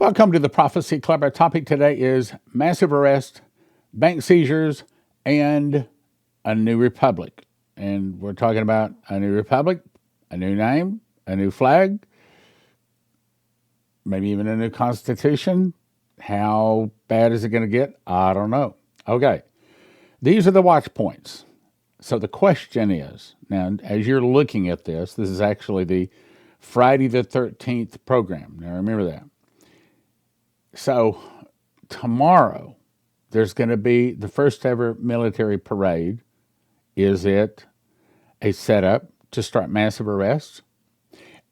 Welcome to the Prophecy Club. Our topic today is massive arrest, bank seizures, and a new republic. And we're talking about a new republic, a new name, a new flag, maybe even a new constitution. How bad is it going to get? I don't know. Okay, these are the watch points. So the question is, now as you're looking at this is actually the Friday the 13th program. Now remember that. So tomorrow, there's going to be the first ever military parade. Is it a setup to start massive arrests?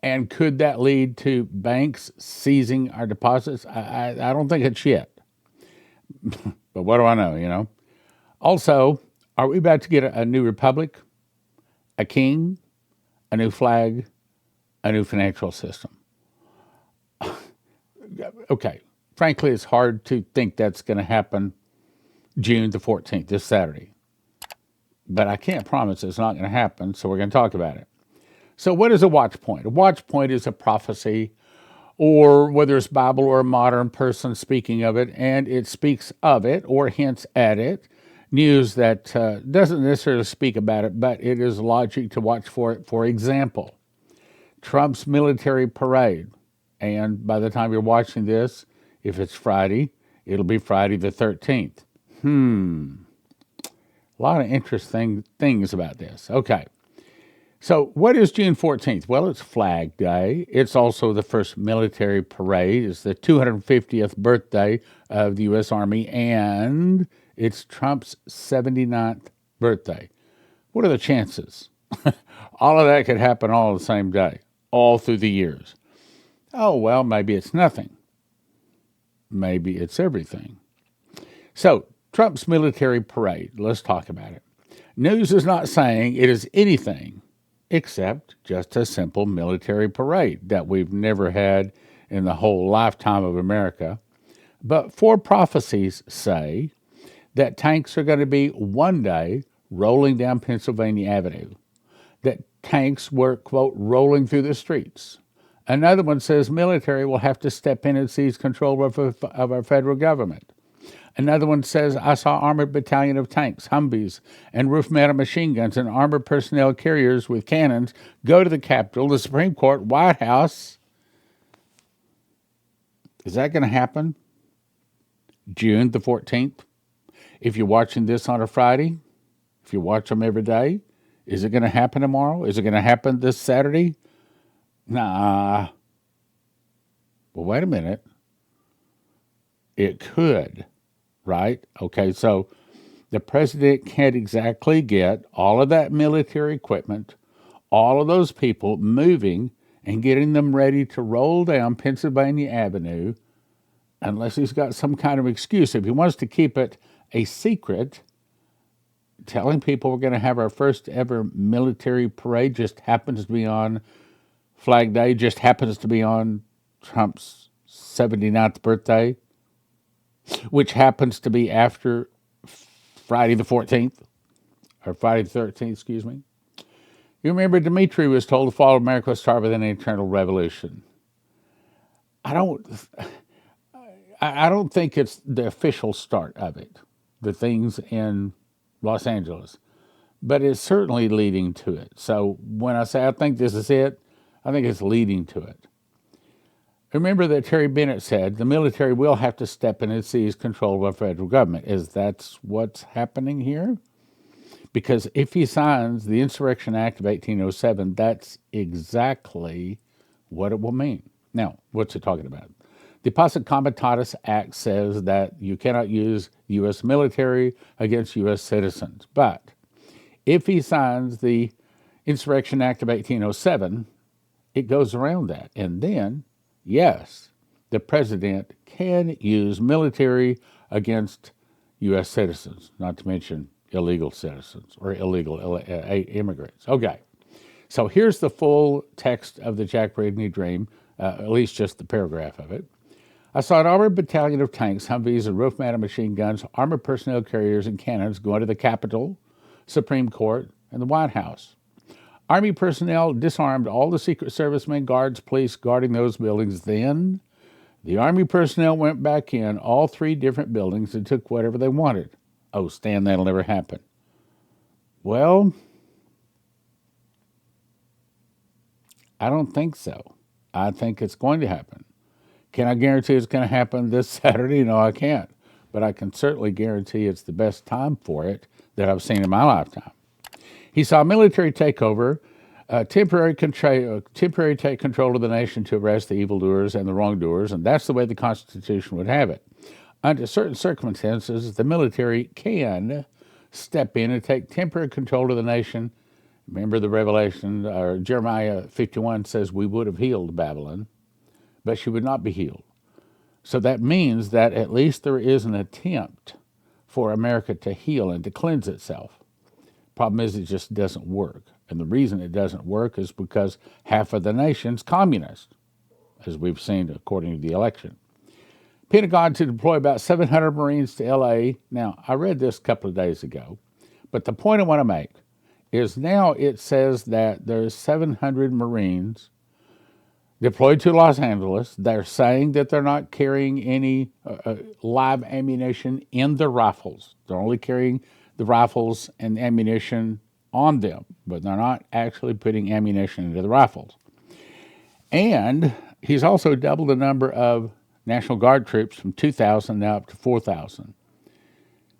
And could that lead to banks seizing our deposits? I don't think it's yet. But what do I know, you know? Also, are we about to get a new republic, a king, a new flag, a new financial system? Okay. Frankly, it's hard to think that's going to happen June the 14th, this Saturday. But I can't promise it's not going to happen, so we're going to talk about it. So what is a watch point? A watch point is a prophecy, or whether it's Bible or a modern person speaking of it, and it speaks of it or hints at it. News that doesn't necessarily speak about it, but it is logic to watch for it. For example, Trump's military parade. And by the time you're watching this, if it's Friday, it'll be Friday the 13th. A lot of interesting things about this. Okay. So what is June 14th? Well, it's Flag Day. It's also the first military parade. It's the 250th birthday of the U.S. Army, and it's Trump's 79th birthday. What are the chances? All of that could happen all the same day, all through the years. Oh, well, maybe it's nothing. Maybe it's everything. So, Trump's military parade, let's talk about it. News is not saying it is anything except just a simple military parade that we've never had in the whole lifetime of America. But four prophecies say that tanks are going to be one day rolling down Pennsylvania Avenue, that tanks were, quote, rolling through the streets. Another one says military will have to step in and seize control of our federal government. Another one says, I saw armored battalion of tanks, Humvees, and roof-mounted machine guns and armored personnel carriers with cannons go to the Capitol, the Supreme Court, White House. Is that going to happen June the 14th? If you're watching this on a Friday, if you watch them every day, is it going to happen tomorrow? Is it going to happen this Saturday? Nah. Well, wait a minute. It could, right? Okay, so the president can't exactly get all of that military equipment, all of those people moving and getting them ready to roll down Pennsylvania Avenue unless he's got some kind of excuse. If he wants to keep it a secret, telling people we're going to have our first ever military parade just happens to be on Flag Day, just happens to be on Trump's 79th birthday, which happens to be after Friday the 14th, or Friday the 13th, excuse me. You remember Dmitri was told the fall of America would start with an internal revolution. I don't think it's the official start of it, the things in Los Angeles, but it's certainly leading to it. So when I say I think this is it, I think it's leading to it. Remember that Terry Bennett said the military will have to step in and seize control of our federal government. Is that what's happening here? Because if he signs the Insurrection Act of 1807, that's exactly what it will mean. Now, what's it talking about? The Posse Comitatus Act says that you cannot use the U.S. military against U.S. citizens. But if he signs the Insurrection Act of 1807, it goes around that. And then, yes, the president can use military against U.S. citizens, not to mention illegal citizens or illegal immigrants. Okay, so here's the full text of the Jack Brittany dream, at least just the paragraph of it. I saw an armored battalion of tanks, Humvees, and roof-mounted machine guns, armored personnel carriers, and cannons going to the Capitol, Supreme Court, and the White House. Army personnel disarmed all the Secret Service men, guards, police guarding those buildings. Then The Army personnel went back in all 3 different buildings and took whatever they wanted. Oh, Stan, that'll never happen. Well, I don't think so. I think it's going to happen. Can I guarantee it's going to happen this Saturday? No, I can't. But I can certainly guarantee it's the best time for it that I've seen in my lifetime. He saw military takeover, temporary take control of the nation to arrest the evildoers and the wrongdoers, and that's the way the Constitution would have it. Under certain circumstances, the military can step in and take temporary control of the nation. Remember the Revelation, or Jeremiah 51 says, we would have healed Babylon, but she would not be healed. So that means that at least there is an attempt for America to heal and to cleanse itself. Problem is, it just doesn't work. And the reason it doesn't work is because half of the nation's communist, as we've seen according to the election. Pentagon to deploy about 700 Marines to L.A. Now, I read this a couple of days ago, but the point I want to make is now it says that there's 700 Marines deployed to Los Angeles. They're saying that they're not carrying any live ammunition in the rifles. They're only carrying the rifles and ammunition on them, but they're not actually putting ammunition into the rifles. And he's also doubled the number of National Guard troops from 2,000 now up to 4,000.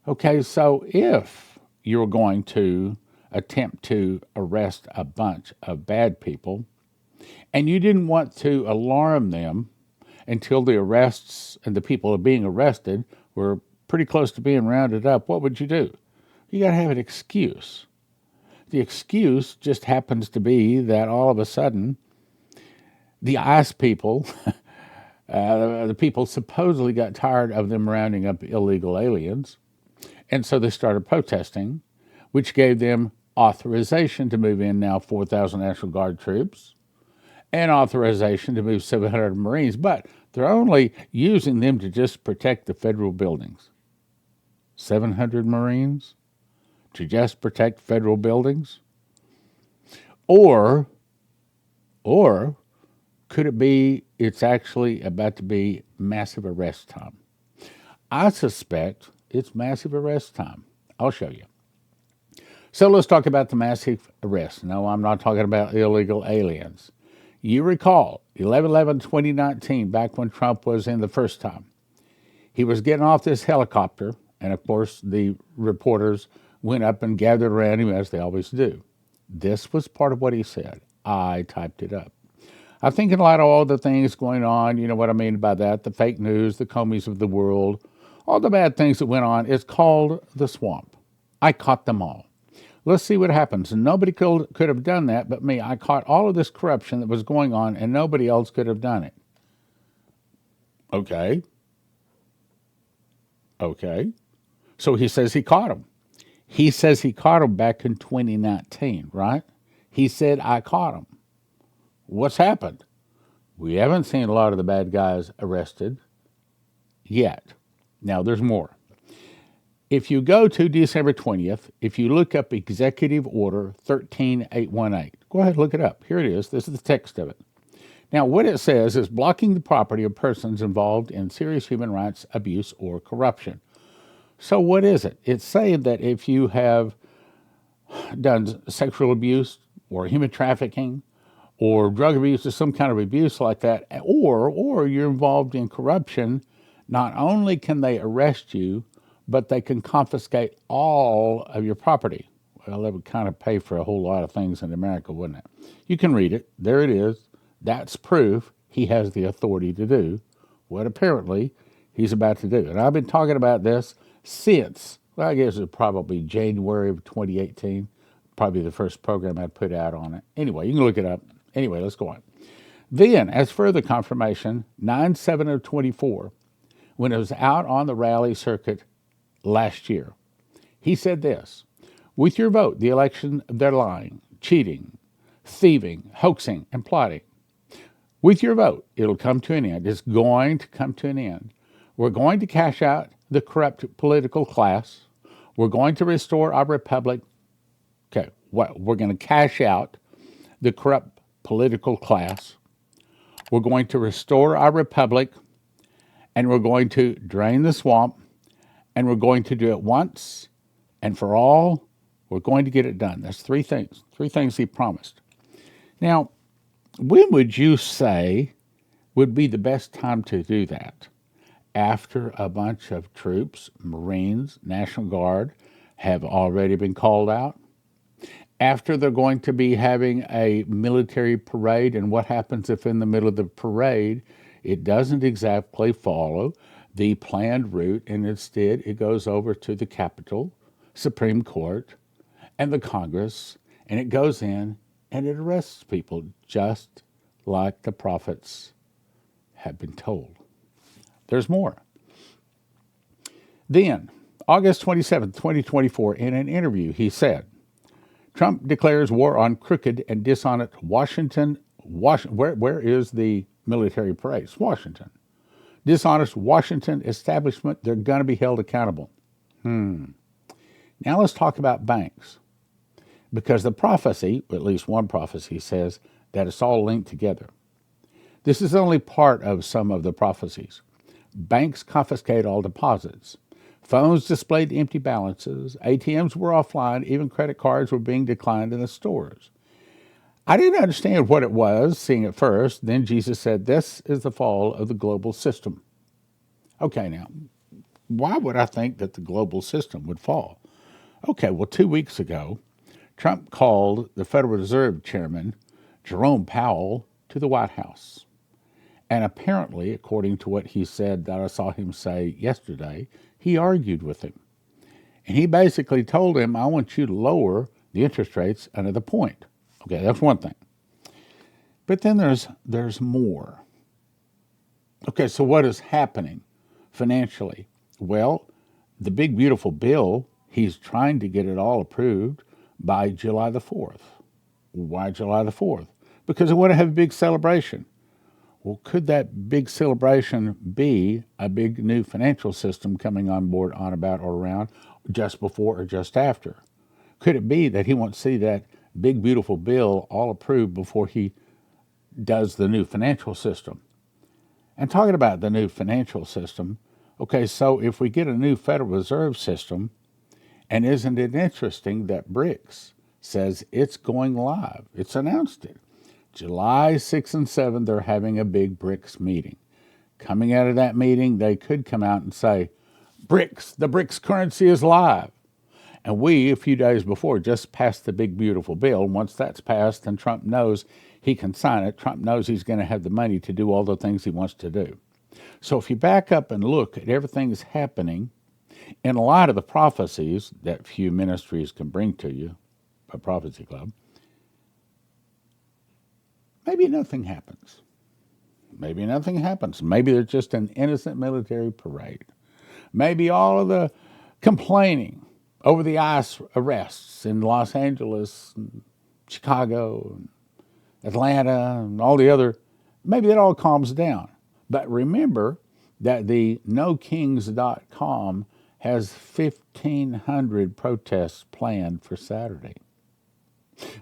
Okay, so if you're going to attempt to arrest a bunch of bad people, and you didn't want to alarm them until the arrests and the people being arrested were pretty close to being rounded up, what would you do? You got to have an excuse. The excuse just happens to be that all of a sudden, the ICE people, the people supposedly got tired of them rounding up illegal aliens, and so they started protesting, which gave them authorization to move in now 4,000 National Guard troops and authorization to move 700 Marines, but they're only using them to just protect the federal buildings. 700 Marines to just protect federal buildings? Or could it be it's actually about to be massive arrest time? I suspect it's massive arrest time. I'll show you. So let's talk about the massive arrest. No, I'm not talking about illegal aliens. You recall 11/11/2019, back when Trump was in the first time. He was getting off this helicopter, and of course the reporters went up and gathered around him, as they always do. This was part of what he said. I typed it up. I think in light of all the things going on, you know what I mean by that, the fake news, the Comeys of the world, all the bad things that went on, it's called the swamp. I caught them all. Let's see what happens. And nobody could have done that but me. I caught all of this corruption that was going on, and nobody else could have done it. Okay. So he says he caught him. He says he caught him back in 2019, right? He said, I caught him. What's happened? We haven't seen a lot of the bad guys arrested yet. Now, there's more. If you go to December 20th, if you look up Executive Order 13818, go ahead and look it up. Here it is. This is the text of it. Now, what it says is blocking the property of persons involved in serious human rights abuse or corruption. So what is it? It's saying that if you have done sexual abuse or human trafficking or drug abuse or some kind of abuse like that, or you're involved in corruption, not only can they arrest you, but they can confiscate all of your property. Well, that would kind of pay for a whole lot of things in America, wouldn't it? You can read it. There it is. That's proof he has the authority to do what apparently he's about to do. And I've been talking about this since, well, I guess it was probably January of 2018, probably the first program I'd put out on it. Anyway, you can look it up. Anyway, let's go on. Then, as further confirmation, 9/7/24, when it was out on the rally circuit last year, he said this: with your vote, the election, they're lying, cheating, thieving, hoaxing, and plotting. With your vote, it'll come to an end. It's going to come to an end. We're going to cash out the corrupt political class. We're going to restore our republic. Okay, what? We're going to cash out the corrupt political class. We're going to restore our republic. and we're going to drain the swamp, and we're going to do it once and for all. We're going to get it done. That's three things he promised. Now, when would you say would be the best time to do that? After a bunch of troops, Marines, National Guard have already been called out? After they're going to be having a military parade, and what happens if in the middle of the parade it doesn't exactly follow the planned route, and instead it goes over to the Capitol, Supreme Court, and the Congress, and it goes in and it arrests people just like the prophets have been told. There's more. Then, August 27, 2024, in an interview, he said, Trump declares war on crooked and dishonest Washington. Where is the military parade? It's Washington. Dishonest Washington establishment. They're going to be held accountable. Now let's talk about banks. Because the prophecy, at least one prophecy, says that it's all linked together. This is only part of some of the prophecies. Banks confiscate all deposits. Phones displayed empty balances. ATMs were offline. Even credit cards were being declined in the stores. I didn't understand what it was, seeing it first. Then Jesus said, this is the fall of the global system. Okay, now, why would I think that the global system would fall? Okay, well, 2 weeks ago, Trump called the Federal Reserve Chairman, Jerome Powell, to the White House. And apparently, according to what he said that I saw him say yesterday, he argued with him. And he basically told him, I want you to lower the interest rates another point. Okay, that's one thing. But then there's more. Okay, so what is happening financially? Well, the big, beautiful bill, he's trying to get it all approved by July the 4th. Why July the 4th? Because they want to have a big celebration. Well, could that big celebration be a big new financial system coming on board, on, about, or around just before or just after? Could it be that he wants to see that big, beautiful bill all approved before he does the new financial system? And talking about the new financial system, okay, so if we get a new Federal Reserve system, and isn't it interesting that BRICS says it's going live? It's announced it. July 6 and 7, they're having a big BRICS meeting. Coming out of that meeting, they could come out and say, BRICS, the BRICS currency is live. And we, a few days before, just passed the big, beautiful bill. Once that's passed and Trump knows he can sign it, Trump knows he's going to have the money to do all the things he wants to do. So if you back up and look at everything that's happening, in a lot of the prophecies that few ministries can bring to you, a prophecy club, maybe nothing happens. Maybe nothing happens. Maybe there's just an innocent military parade. Maybe all of the complaining over the ICE arrests in Los Angeles, and Chicago, and Atlanta, and all the other, maybe it all calms down. But remember that the NoKings.com has 1,500 protests planned for Saturday.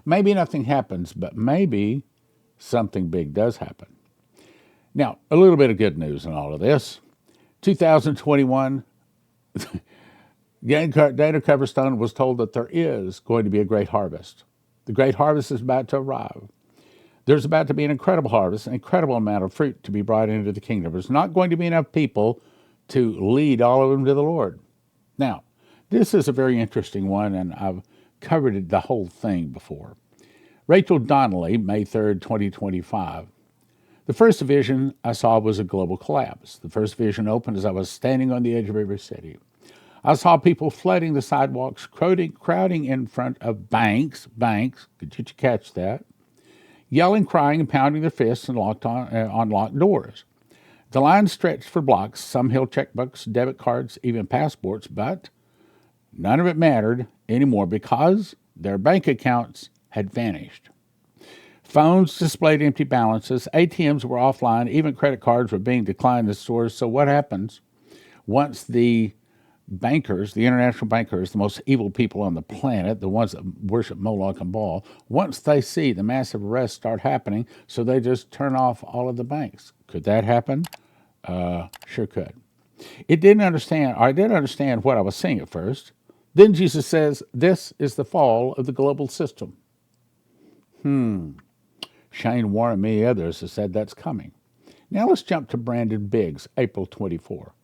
Maybe nothing happens, but maybe something big does happen. Now, a little bit of good news in all of this. 2021, Dana Coverstone was told that there is going to be a great harvest. The great harvest is about to arrive. There's about to be an incredible harvest, an incredible amount of fruit to be brought into the kingdom. There's not going to be enough people to lead all of them to the Lord. Now, this is a very interesting one, and I've covered the whole thing before. Rachel Donnelly, May 3rd, 2025. The first vision I saw was a global collapse. The first vision opened as I was standing on the edge of River City. I saw people flooding the sidewalks, crowding in front of banks. Did you catch that? Yelling, crying, and pounding their fists and on locked doors. The line stretched for blocks. Some held checkbooks, debit cards, even passports, but none of it mattered anymore because their bank accounts had vanished. Phones displayed empty balances. ATMs were offline. Even credit cards were being declined in stores. So what happens once the bankers, the international bankers, the most evil people on the planet, the ones that worship Moloch and Baal, once they see the massive arrests start happening, so they just turn off all of the banks? Could that happen? Sure could. It didn't understand, or I didn't understand what I was seeing at first. Then Jesus says, this is the fall of the global system. Shane warned me, others have said that's coming. Now let's jump to Brandon Biggs, April 24.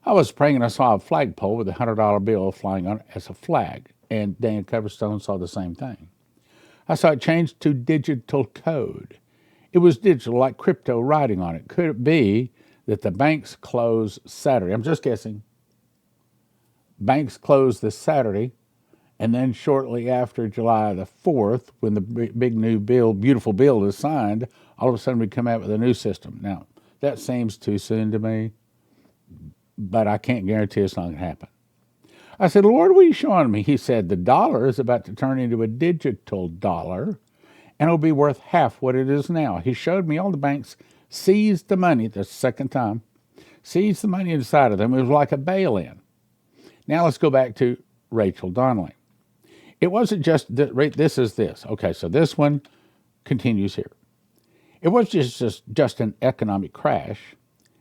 I was praying and I saw a flagpole with a $100 bill flying on it as a flag, and Dan Coverstone saw the same thing. I saw it change to digital code. It was digital, like crypto writing on it. Could it be that the banks close Saturday? I'm just guessing. Banks close this Saturday, and then shortly after July the 4th, when the big new bill, beautiful bill is signed, all of a sudden we come out with a new system. Now, that seems too soon to me, but I can't guarantee it's not going to happen. I said, Lord, what are you showing me? He said, the dollar is about to turn into a digital dollar, and it'll be worth half what it is now. He showed me all the banks seized the money, the second time, seized the money inside of them. It was like a bail-in. Now let's go back to Rachel Donnelly. It wasn't just, this is this. Okay, so this one continues here. It was just an economic crash.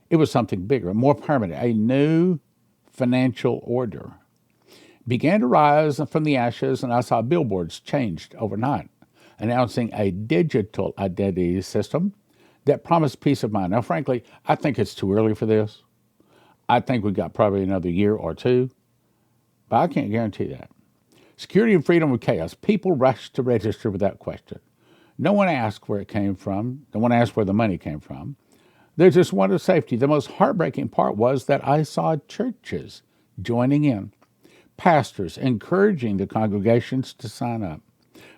It was something bigger, more permanent, a new financial order. Began to rise from the ashes, and I saw billboards changed overnight, announcing a digital identity system that promised peace of mind. Now, frankly, I think it's too early for this. I think we've got probably another year or two, but I can't guarantee that. Security and freedom of chaos. People rushed to register without question. No one asked where it came from. No one asked where the money came from. They just wanted safety. The most heartbreaking part was that I saw churches joining in, pastors encouraging the congregations to sign up.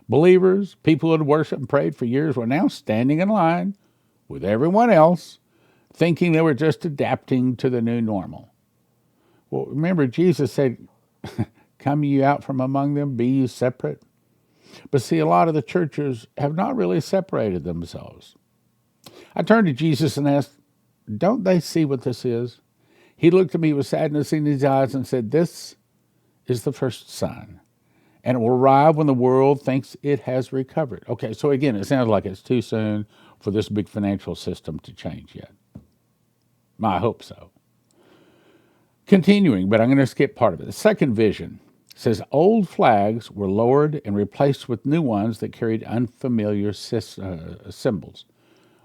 Believers, people who had worshiped and prayed for years, were now standing in line with everyone else, thinking they were just adapting to the new normal. Well, remember, Jesus said, come ye out from among them, be ye separate. But see, a lot of the churches have not really separated themselves. I turned to Jesus and asked, don't they see what this is? He looked at me with sadness in his eyes and said, this is the first sign, and it will arrive when the world thinks it has recovered. Okay, so again, it sounds like it's too soon for this big financial system to change yet. I hope so. Continuing, but I'm going to skip part of it. The second vision says old flags were lowered and replaced with new ones that carried unfamiliar symbols.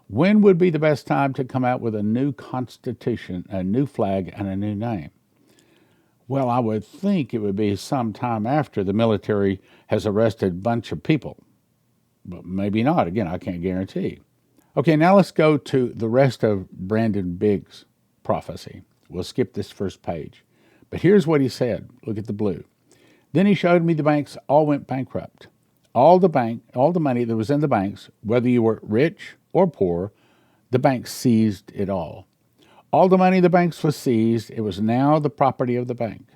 When would be the best time to come out with a new constitution, a new flag, and a new name? Well, I would think it would be sometime after the military has arrested a bunch of people, but maybe not. Again, I can't guarantee. Okay, now let's go to the rest of Brandon Biggs' prophecy. We'll skip this first page. But here's what he said. Look at the blue. Then he showed me the banks all went bankrupt. All the money that was in the banks, whether you were rich or poor, the banks seized it all. All the money in the banks was seized. It was now the property of the bank.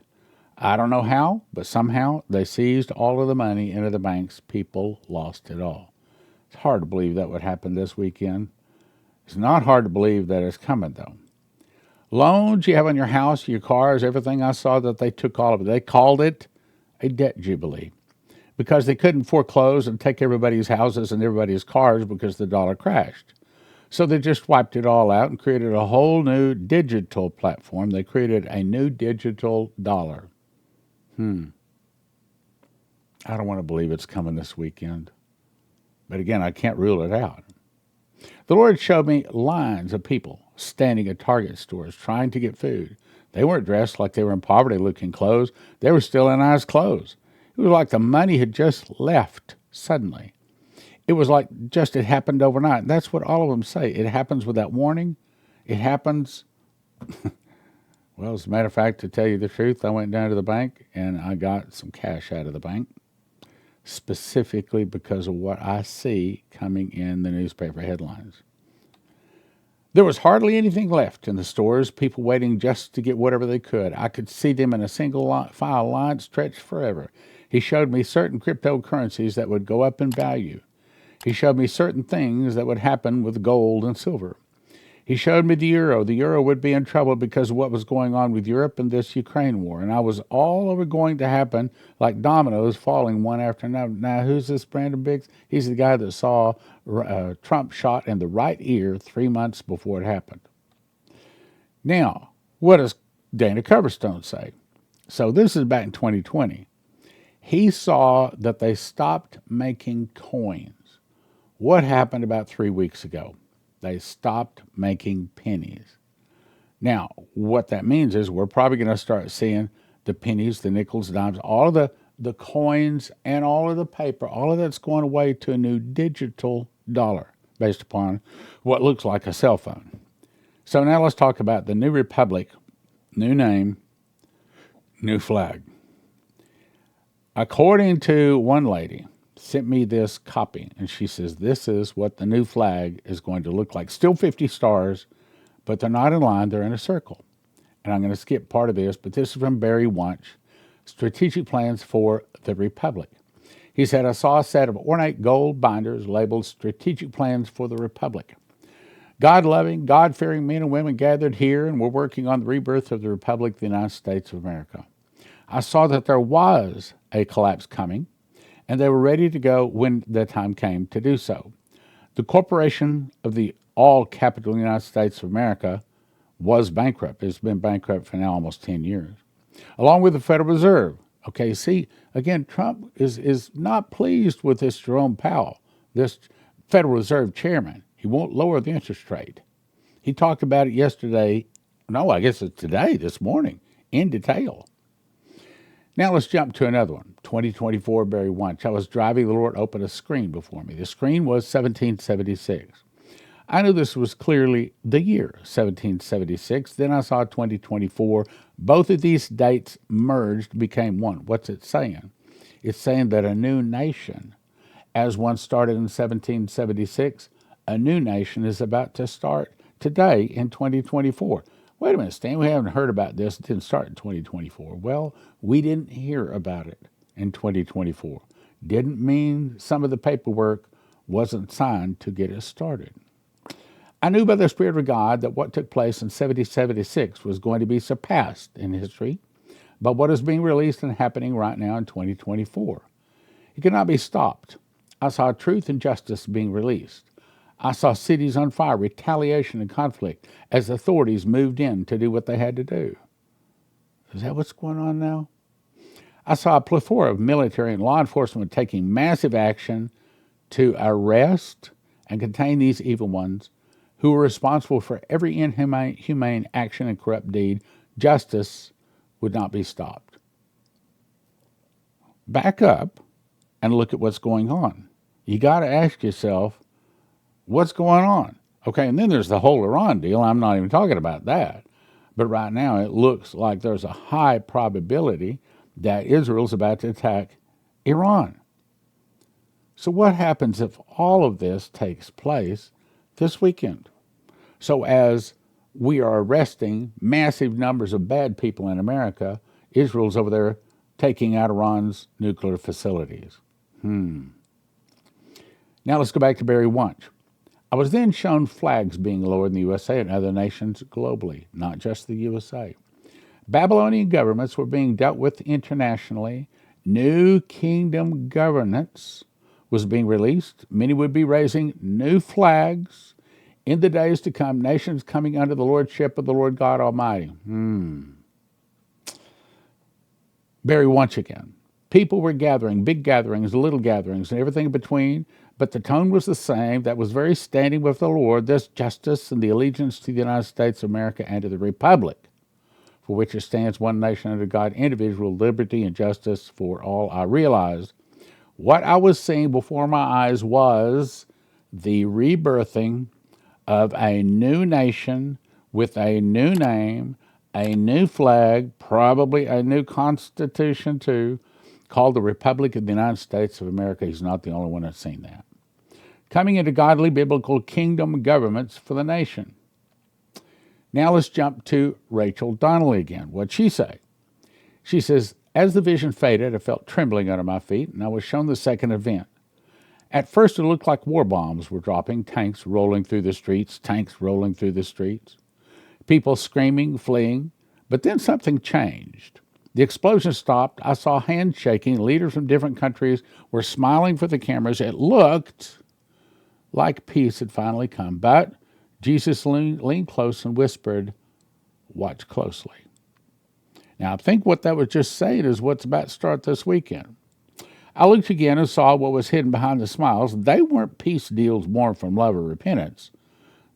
I don't know how, but somehow they seized all of the money into the banks. People lost it all. It's hard to believe that would happen this weekend. It's not hard to believe that it's coming, though. Loans you have on your house, your cars, everything, I saw that they took all of it. They called it a debt jubilee because they couldn't foreclose and take everybody's houses and everybody's cars because the dollar crashed. So they just wiped it all out and created a whole new digital platform. They created a new digital dollar. I don't want to believe it's coming this weekend. But again, I can't rule it out. The Lord showed me lines of people standing at Target stores trying to get food. They weren't dressed like they were in poverty-looking clothes. They were still in nice clothes. It was like the money had just left suddenly. It was like just it happened overnight. That's what all of them say. It happens without warning. It happens. Well, as a matter of fact, to tell you the truth, I went down to the bank and I got some cash out of the bank, specifically because of what I see coming in the newspaper headlines. There was hardly anything left in the stores, people waiting just to get whatever they could. I could see them in a single file line stretched forever. He showed me certain cryptocurrencies that would go up in value. He showed me certain things that would happen with gold and silver. He showed me the euro. The euro would be in trouble because of what was going on with Europe and this Ukraine war. And I was all over going to happen like dominoes falling one after another. Now, who's this Brandon Biggs? He's the guy that saw Trump shot in the right ear 3 months before it happened. Now, what does Dana Coverstone say? So this is back in 2020. He saw that they stopped making coins. What happened about 3 weeks ago? They stopped making pennies. Now, what that means is we're probably going to start seeing the pennies, the nickels, dimes, all of the coins and all of the paper, all of that's going away to a new digital dollar based upon what looks like a cell phone. So now let's talk about the new republic, new name, new flag. According to one lady, sent me this copy, and she says this is what the new flag is going to look like. Still 50 stars, but they're not in line, they're in a circle. And I'm going to skip part of this, but this is from Barry Wunsch, Strategic Plans for the Republic. He said, I saw a set of ornate gold binders labeled Strategic Plans for the Republic. God-loving, God-fearing men and women gathered here and were working on the rebirth of the Republic of the United States of America. I saw that there was a collapse coming, and they were ready to go when the time came to do so. The corporation of the all-capital United States of America was bankrupt. It's been bankrupt for now almost 10 years, along with the Federal Reserve. Okay, see, again, Trump is not pleased with this Jerome Powell, this Federal Reserve chairman. He won't lower the interest rate. He talked about it yesterday, no, I guess it's today, this morning, in detail. Now let's jump to another one. 2024, Barry Wunsch. I was driving, the Lord opened a screen before me. The screen was 1776. I knew this was clearly the year 1776. Then I saw 2024. Both of these dates merged, became one. What's it saying? It's saying that a new nation, as one started in 1776, a new nation is about to start today in 2024. Wait a minute, Stan, we haven't heard about this. It didn't start in 2024. Well, we didn't hear about it in 2024. Didn't mean some of the paperwork wasn't signed to get it started. I knew by the Spirit of God that what took place in 1776 was going to be surpassed in history by what is being released and happening right now in 2024. It cannot be stopped. I saw truth and justice being released. I saw cities on fire, retaliation and conflict as authorities moved in to do what they had to do. Is that what's going on now? I saw a plethora of military and law enforcement taking massive action to arrest and contain these evil ones who were responsible for every inhumane action and corrupt deed. Justice would not be stopped. Back up and look at what's going on. You got to ask yourself, what's going on? Okay, and then there's the whole Iran deal. I'm not even talking about that. But right now it looks like there's a high probability that Israel's about to attack Iran. So what happens if all of this takes place this weekend? So as we are arresting massive numbers of bad people in America, Israel's over there taking out Iran's nuclear facilities. Now let's go back to Barry Wunsch. I was then shown flags being lowered in the USA and other nations globally, not just the USA. Babylonian governments were being dealt with internationally. New kingdom governance was being released. Many would be raising new flags in the days to come, nations coming under the lordship of the Lord God Almighty. Barry Wunsch again. People were gathering, big gatherings, little gatherings, and everything in between, but the tone was the same. That was very standing with the Lord, this justice and the allegiance to the United States of America and to the Republic, for which it stands one nation under God, individual liberty and justice for all. I realized what I was seeing before my eyes was the rebirthing of a new nation with a new name, a new flag, probably a new constitution too, called the Republic of the United States of America. He's not the only one that's seen that. Coming into godly biblical kingdom governments for the nation. Now let's jump to Rachel Donnelly again. What'd she say? She says, as the vision faded, I felt trembling under my feet, and I was shown the second event. At first, it looked like war bombs were dropping, tanks rolling through the streets, people screaming, fleeing. But then something changed. The explosion stopped. I saw hands shaking. Leaders from different countries were smiling for the cameras. It looked like peace had finally come. But Jesus leaned close and whispered, watch closely. Now, I think what that was just saying is what's about to start this weekend. I looked again and saw what was hidden behind the smiles. They weren't peace deals born from love or repentance.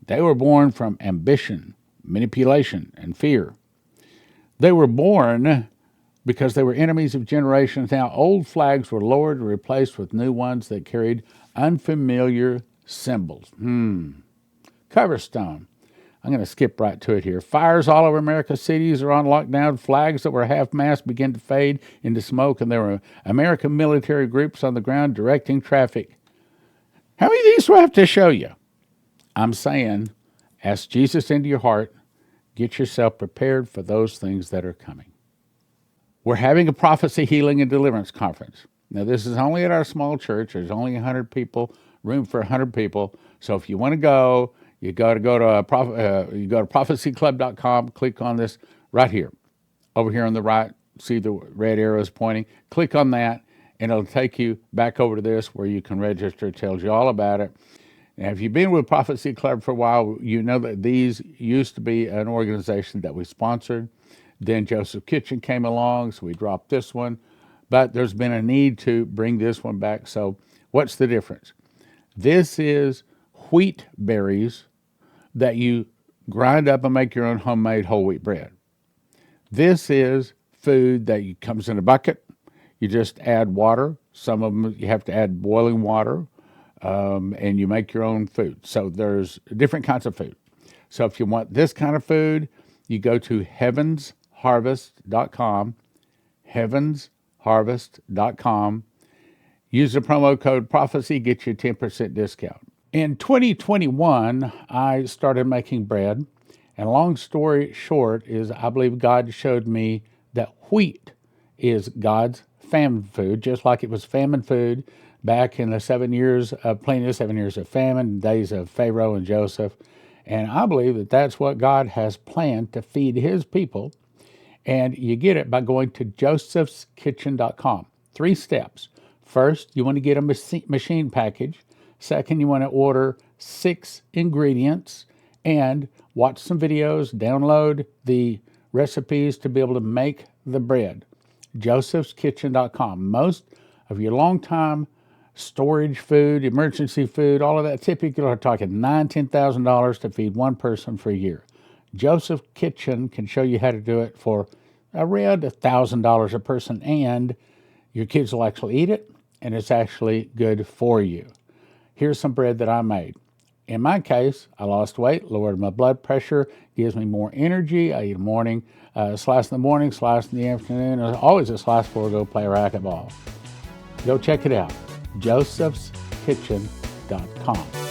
They were born from ambition, manipulation, and fear. They were born because they were enemies of generations. Now, old flags were lowered and replaced with new ones that carried unfamiliar symbols. Cover stone. I'm going to skip right to it here. Fires all over America's cities are on lockdown. Flags that were half-mast begin to fade into smoke, and there were American military groups on the ground directing traffic. How many of these do I have to show you? I'm saying, ask Jesus into your heart. Get yourself prepared for those things that are coming. We're having a prophecy, healing, and deliverance conference. Now, this is only at our small church. There's only 100 people, room for 100 people. So if you want to go, you got to go to prophecyclub.com, click on this right here. Over here on the right, see the red arrows pointing. Click on that, and it'll take you back over to this where you can register. It tells you all about it. Now, if you've been with Prophecy Club for a while, you know that these used to be an organization that we sponsored. Then Joseph Kitchen came along, so we dropped this one. But there's been a need to bring this one back. So what's the difference? This is wheat berries that you grind up and make your own homemade whole wheat bread. This is food that comes in a bucket. You just add water. Some of them you have to add boiling water, and you make your own food. So there's different kinds of food. So if you want this kind of food, you go to heavensharvest.com, heavensharvest.com. Use the promo code prophecy, get you a 10% discount. In 2021, I started making bread, and long story short is I believe God showed me that wheat is God's famine food, just like it was famine food back in the 7 years of plenty, 7 years of famine, days of Pharaoh and Joseph. And I believe that that's what God has planned to feed his people. And you get it by going to josephskitchen.com. 3 steps. First, you want to get a machine package. Second, you want to order 6 ingredients and watch some videos, download the recipes to be able to make the bread. josephskitchen.com. Most of your long-time storage food, emergency food, all of that, typically are talking $9,000, $10,000 to feed one person for a year. Joseph Kitchen can show you how to do it for around $1,000 a person, and your kids will actually eat it, and it's actually good for you. Here's some bread that I made. In my case, I lost weight, lowered my blood pressure, gives me more energy. I eat a morning, slice in the morning, slice in the afternoon, and always a slice before I go play racquetball. Go check it out, josephskitchen.com.